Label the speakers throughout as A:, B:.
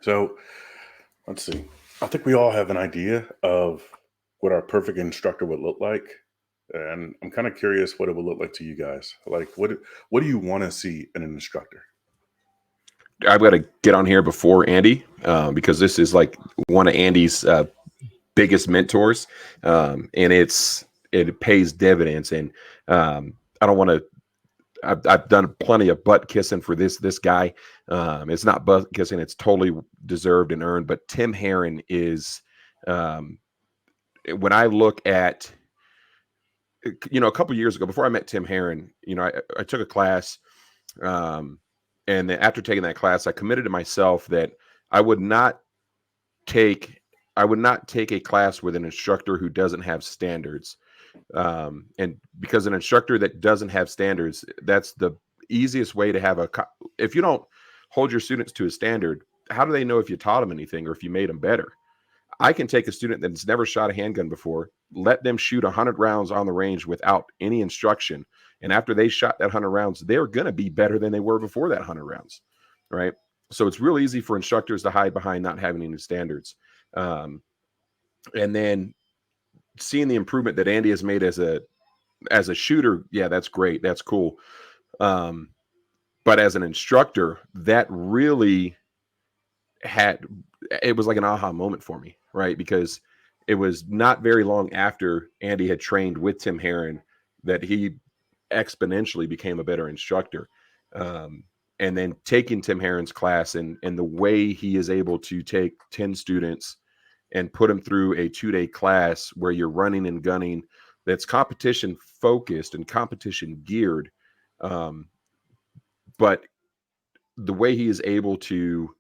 A: So let's see. I think we all have an idea of what our perfect instructor would look like. And I'm kind of curious what it would look like to you guys. Like, what do you want to see in an instructor?
B: I've got to get on here before Andy because this is like one of Andy's biggest mentors, and it pays dividends. And I don't want to. I've done plenty of butt kissing for this guy. It's not butt kissing; it's totally deserved and earned. But Tim Herron is. Um, when I look at, a couple years ago, before I met Tim Herron, I took a class, um, and then after taking that class, I committed to myself that I would not take I would not take a class with an instructor who doesn't have standards. And because an instructor that doesn't have standards, that's the easiest way to have if you don't hold your students to a standard, how do they know if you taught them anything or if you made them better? I can take a student that's never shot a handgun before, let them shoot 100 rounds on the range without any instruction. And after they shot that 100 rounds, they're going to be better than they were before that 100 rounds. Right. So it's real easy for instructors to hide behind not having any standards. Um, and then seeing the improvement that Andy has made as a shooter, yeah, that's great. That's cool. Um, but as an instructor, that really it was like an aha moment for me, right? Because it was not very long after Andy had trained with Tim Herron that he exponentially became a better instructor. And then taking Tim Herron's class and the way he is able to take 10 students and put them through a 2-day class where you're running and gunning that's competition focused and competition geared. Um, but the way he is able to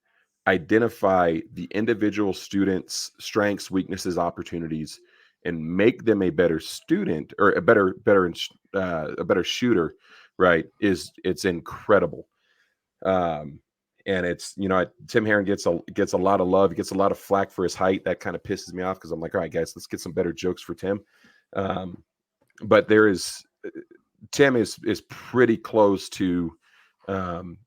B: identify the individual students' strengths, weaknesses, opportunities, and make them a better student or a better shooter, right? It's incredible. Um, and it's Tim Herron gets a lot of love. He gets a lot of flack for his height. That kind of pisses me off because I'm like, all right, guys, let's get some better jokes for Tim. But Tim is pretty close to um,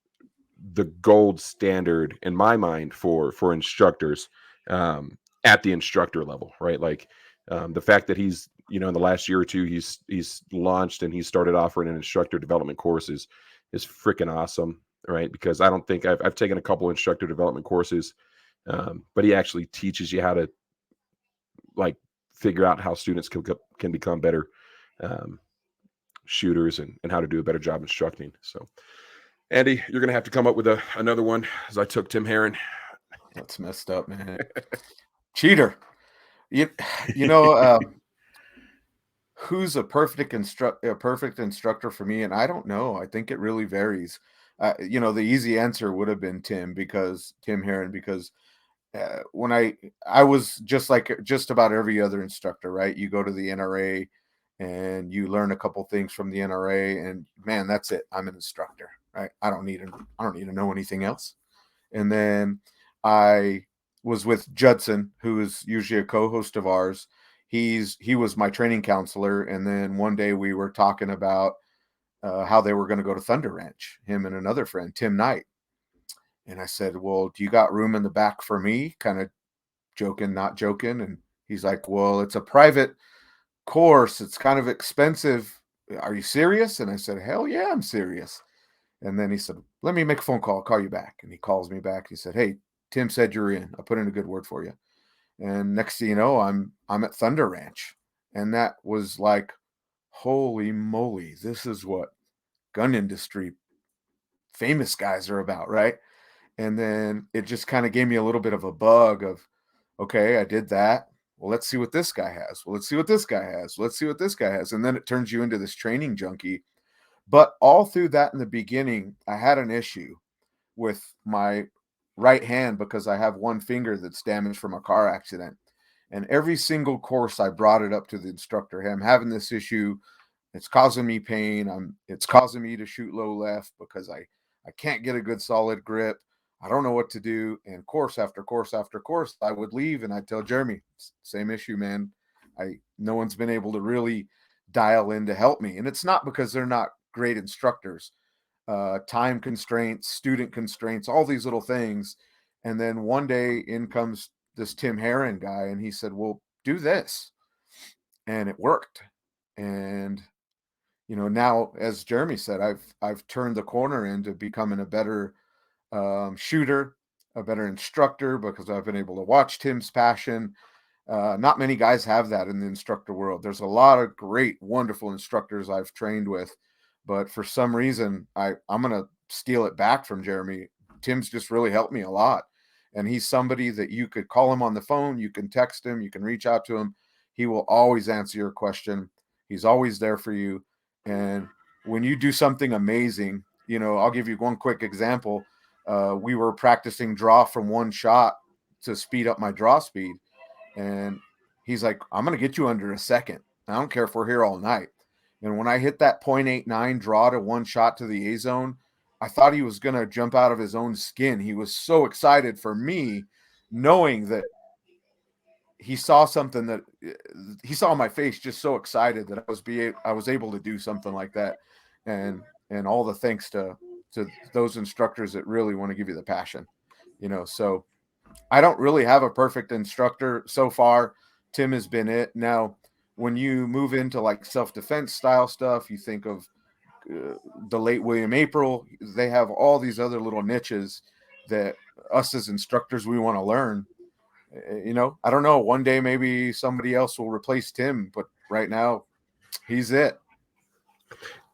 B: the gold standard in my mind for instructors at the instructor level, right? Like the fact that he's in the last year or two he's launched and he started offering an instructor development courses is freaking awesome, right? Because I don't think I've taken a couple instructor development courses, but he actually teaches you how to like figure out how students can become better um, shooters and how to do a better job instructing. So Andy, you're going to have to come up with another one as I took Tim Herron.
C: That's messed up, man. Cheater. You know, who's a perfect instructor for me? And I don't know. I think it really varies. The easy answer would have been Tim Herron, because when I was just like just about every other instructor, right? You go to the NRA and you learn a couple things from the NRA, and man, that's it. I'm an instructor, right? I don't need to know anything else. And then I was with Judson, who is usually a co-host of ours. He was my training counselor, and then one day we were talking about how they were going to go to Thunder Ranch, him and another friend, Tim Knight. And I said, well, do you got room in the back for me? Kind of joking, not joking. And he's like, well, it's a private course. It's kind of expensive. Are you serious? And I said, hell yeah, I'm serious. And then he said, let me make a phone call. I'll call you back. And he calls me back. He said, hey, Tim said you're in. I put in a good word for you. And next thing you know, I'm at Thunder Ranch. And that was like, holy moly, this is what gun industry famous guys are about, right? And then it just kind of gave me a little bit of a bug of, okay, I did that. Well, let's see what this guy has. Well, let's see what this guy has. Let's see what this guy has. And then it turns you into this training junkie. But all through that in the beginning, I had an issue with my right hand because I have one finger that's damaged from a car accident. And every single course I brought it up to the instructor. Hey, I'm having this issue. It's causing me pain. It's causing me to shoot low left because I can't get a good solid grip. I don't know what to do. And course after course after course, I would leave and I'd tell Jeremy, same issue, man. No one's been able to really dial in to help me. And it's not because they're not great instructors. Time constraints, student constraints, all these little things. And then one day in comes this Tim Herron guy, and he said, well, do this. And it worked. And, now, as Jeremy said, I've turned the corner into becoming a better shooter, a better instructor, because I've been able to watch Tim's passion. Not many guys have that in the instructor world. There's a lot of great, wonderful instructors I've trained with, but for some reason, I'm going to steal it back from Jeremy. Tim's just really helped me a lot. And he's somebody that you could call him on the phone, you can text him, you can reach out to him. He will always answer your question. He's always there for you. And when you do something amazing, I'll give you one quick example. We were practicing draw from one shot to speed up my draw speed. And he's like, I'm going to get you under a second. I don't care if we're here all night. And when I hit that 0.89 draw to one shot to the A zone, I thought he was going to jump out of his own skin. He was so excited for me, knowing that he saw something that he saw my face, just so excited that I was able to do something like that. And all the thanks to those instructors that really want to give you the passion, so I don't really have a perfect instructor so far. Tim has been it. Now, when you move into like self-defense style stuff, you think of the late William April. They have all these other little niches that us as instructors, we want to learn. I don't know. One day, maybe somebody else will replace Tim, but right now he's it.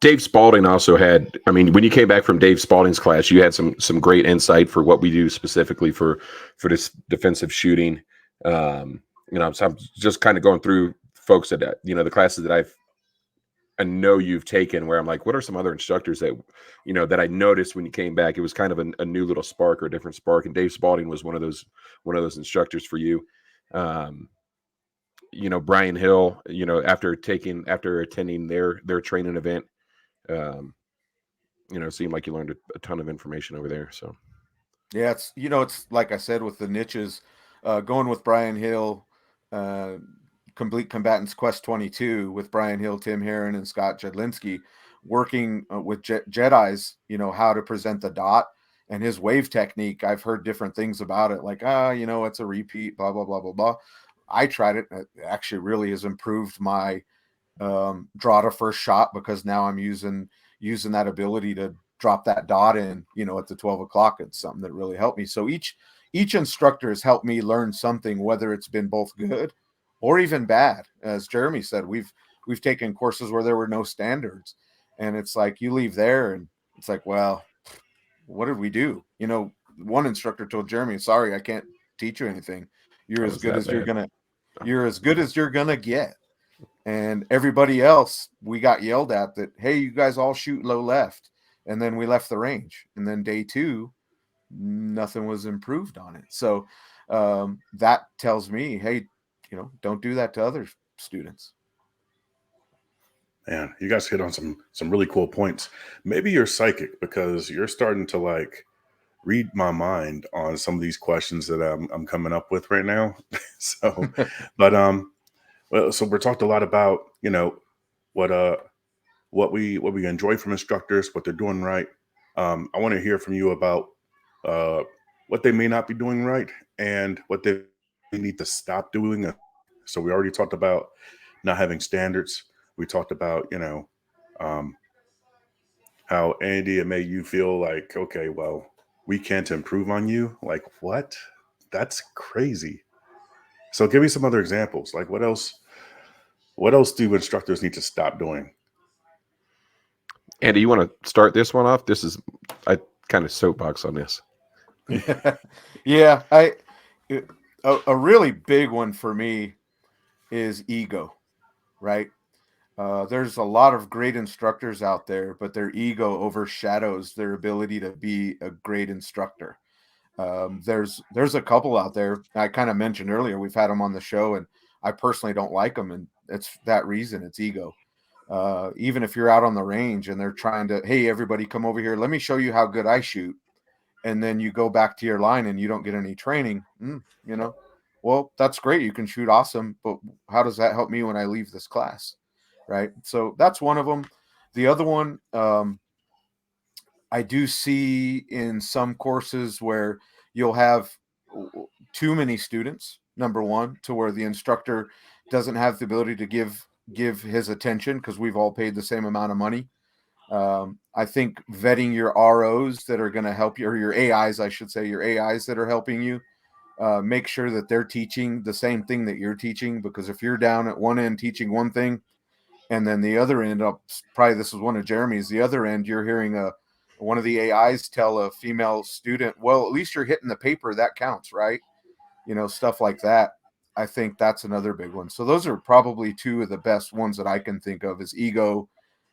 B: Dave Spalding also had, I mean, when you came back from Dave Spalding's class, you had some great insight for what we do specifically for this defensive shooting. So I'm just kind of going through folks that, the classes that I know you've taken, where I'm like, what are some other instructors that, that I noticed when you came back? It was kind of a new little spark or a different spark. And Dave Spalding was one of those instructors for you. Brian Hill, after attending their training event, it seemed like you learned a ton of information over there. So,
C: yeah, it's like I said, with the niches, going with Brian Hill, Complete Combatants Quest 22 with Brian Hill, Tim Herron, and Scott Jedlinski, working with Jedis, how to present the dot and his wave technique. I've heard different things about it, like, it's a repeat, blah, blah, blah, blah, blah. I tried it. It actually really has improved my draw to first shot, because now I'm using that ability to drop that dot in, at the 12 o'clock. It's something that really helped me. So each instructor has helped me learn something, whether it's been both good or even bad. As Jeremy said, we've taken courses where there were no standards, and it's like you leave there and it's like, well, what did we do? One instructor told Jeremy, sorry, I can't teach you anything. You're as good as you're gonna get. And everybody else, we got yelled at that, hey, you guys all shoot low left. And then we left the range. And then day 2, nothing was improved on it. So that tells me, hey, don't do that to other students.
A: Man, you guys hit on some really cool points. Maybe you're psychic, because you're starting to like read my mind on some of these questions that I'm coming up with right now. So, but well, so we're talked a lot about, what we enjoy from instructors, what they're doing right. I want to hear from you about what they may not be doing right and what they need to stop doing. So we already talked about not having standards. We talked about, how Andy, it made you feel like, okay, well, we can't improve on you. Like, what? That's crazy. So give me some other examples. Like, what else do instructors need to stop doing?
B: Andy, you want to start this one off? I kind of soapbox on this.
C: Yeah, a really big one for me is ego, right? There's a lot of great instructors out there, but their ego overshadows their ability to be a great instructor. There's a couple out there I kind of mentioned earlier. We've had them on the show, and I personally don't like them, and it's that reason. It's ego. Even if you're out on the range and they're trying to, hey, everybody come over here, let me show you how good I shoot, and then you go back to your line and you don't get any training, well, that's great, you can shoot awesome, but how does that help me when I leave this class, right? So that's one of them. The other one, I do see in some courses where you'll have too many students, number one, to where the instructor doesn't have the ability to give his attention because we've all paid the same amount of money. I think vetting your ROs that are going to help you, or your AIs, I should say, your AIs that are helping you, make sure that they're teaching the same thing that you're teaching. Because if you're down at one end teaching one thing, and then the other end, probably this is one of Jeremy's, the other end, you're hearing one of the AIs tell a female student, well, at least you're hitting the paper, that counts, right? Stuff like that. I think that's another big one. So those are probably two of the best ones that I can think of, is ego,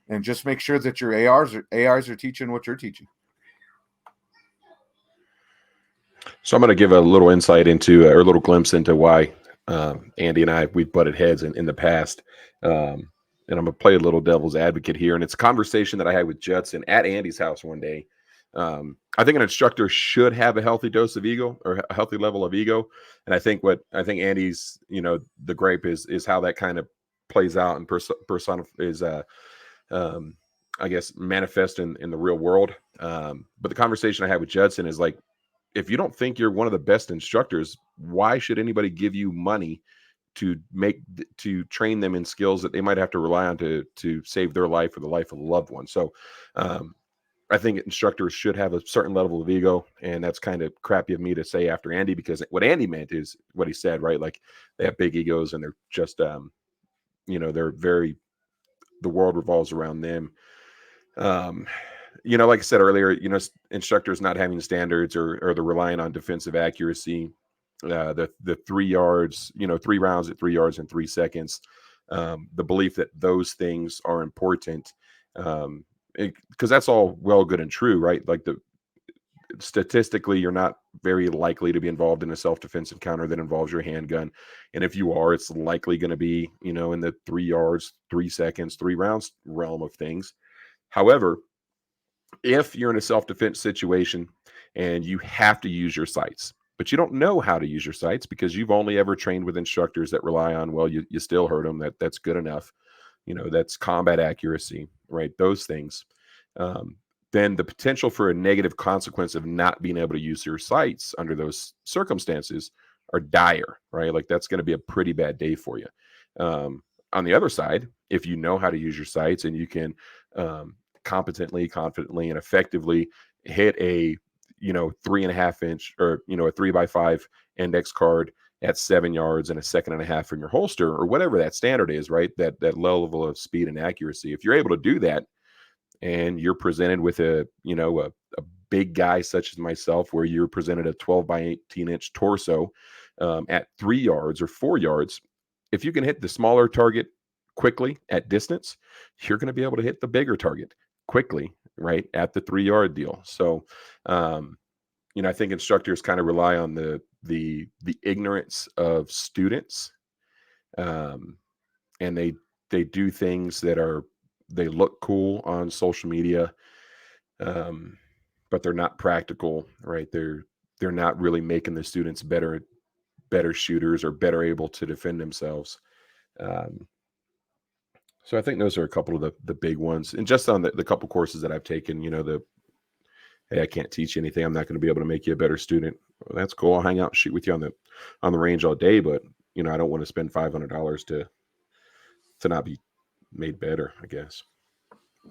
C: and just make sure that your AIs are teaching what you're teaching.
B: So I'm going to give a little insight into, or a little glimpse into why Andy and we've butted heads in the past. And I'm going to play a little devil's advocate here. And it's a conversation that I had with Judson at Andy's house one day. I think an instructor should have a healthy dose of ego, or a healthy level of ego. And I think Andy's, the gripe is how that kind of plays out and is, I guess, manifest in the real world. But the conversation I had with Judson is like, if you don't think you're one of the best instructors, why should anybody give you money to train them in skills that they might have to rely on to save their life or the life of a loved one? So I think instructors should have a certain level of ego, and that's kind of crappy of me to say after Andy, because what Andy meant is what he said, right? Like, they have big egos and they're just, they're very, the world revolves around them. Like I said earlier, instructors not having standards, or they're relying on defensive accuracy, the 3 yards, 3 rounds at 3 yards in 3 seconds, the belief that those things are important, because that's all well, good, and true, right? Like, statistically, you're not very likely to be involved in a self-defense encounter that involves your handgun, and if you are, it's likely going to be, in the 3 yards, 3 seconds, 3 rounds realm of things. However, if you're in a self-defense situation and you have to use your sights, but you don't know how to use your sights because you've only ever trained with instructors that rely on, well, you still heard them, that's good enough, that's combat accuracy, right? Those things. Then the potential for a negative consequence of not being able to use your sights under those circumstances are dire, right? Like, that's going to be a pretty bad day for you. On the other side, if you know how to use your sights and you can competently, confidently, and effectively hit a 3.5 inch, or a 3x5 index card at 7 yards and a second and a half from your holster, or whatever that standard is, right? That level of speed and accuracy. If you're able to do that, and you're presented with a big guy such as myself, where you're presented a 12 by 18 inch torso at 3 yards or 4 yards, if you can hit the smaller target quickly at distance, you're going to be able to hit the bigger target quickly, right, at the 3 yard deal. So, I think instructors kind of rely on the ignorance of students, and they do things that they look cool on social media, but they're not practical, right? They're not really making the students better shooters, or better able to defend themselves. So I think those are a couple of the big ones. And just on the couple courses that I've taken, hey, I can't teach you anything, I'm not going to be able to make you a better student. Well, that's cool. I'll hang out and shoot with you on the range all day, but I don't want to spend $500 to not be made better, I guess.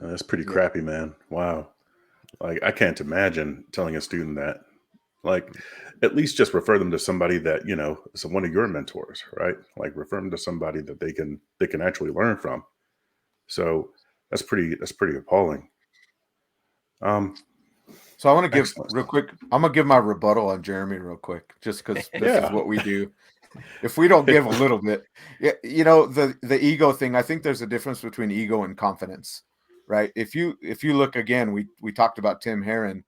A: That's pretty crappy, man. Wow. Like, I can't imagine telling a student that. Like, at least just refer them to somebody that, is one of your mentors, right? Like, refer them to somebody that they can actually learn from. So that's pretty appalling.
C: So I want to give
A: Excellent.
C: real quick. I'm gonna give my rebuttal on Jeremy real quick, just because this
A: Yeah.
C: is what we do. If we don't give a little bit, the ego thing. I think there's a difference between ego and confidence, right? If you look again, we talked about Tim Herron.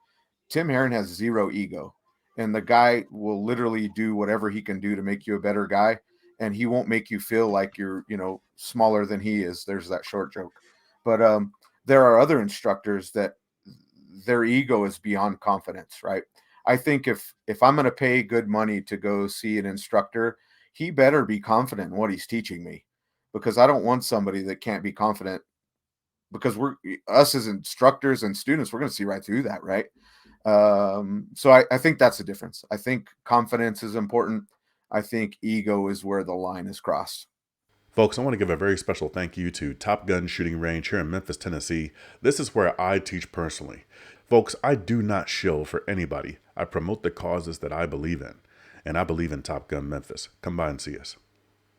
C: Tim Herron has zero ego, and the guy will literally do whatever he can do to make you a better guy, and he won't make you feel like you're smaller than he is. There's that short joke, but there are other instructors that their ego is beyond confidence, right? I think if I'm going to pay good money to go see an instructor, he better be confident in what he's teaching me, because I don't want somebody that can't be confident, because us as instructors and students, we're going to see right through that, right? So I think that's the difference. I think confidence is important. I think ego is where the line is crossed.
A: Folks, I want to give a very special thank you to Top Gun Shooting Range here in Memphis, Tennessee. This is where I teach personally. Folks, I do not shill for anybody. I promote the causes that I believe in, and I believe in Top Gun Memphis. Come by and see us.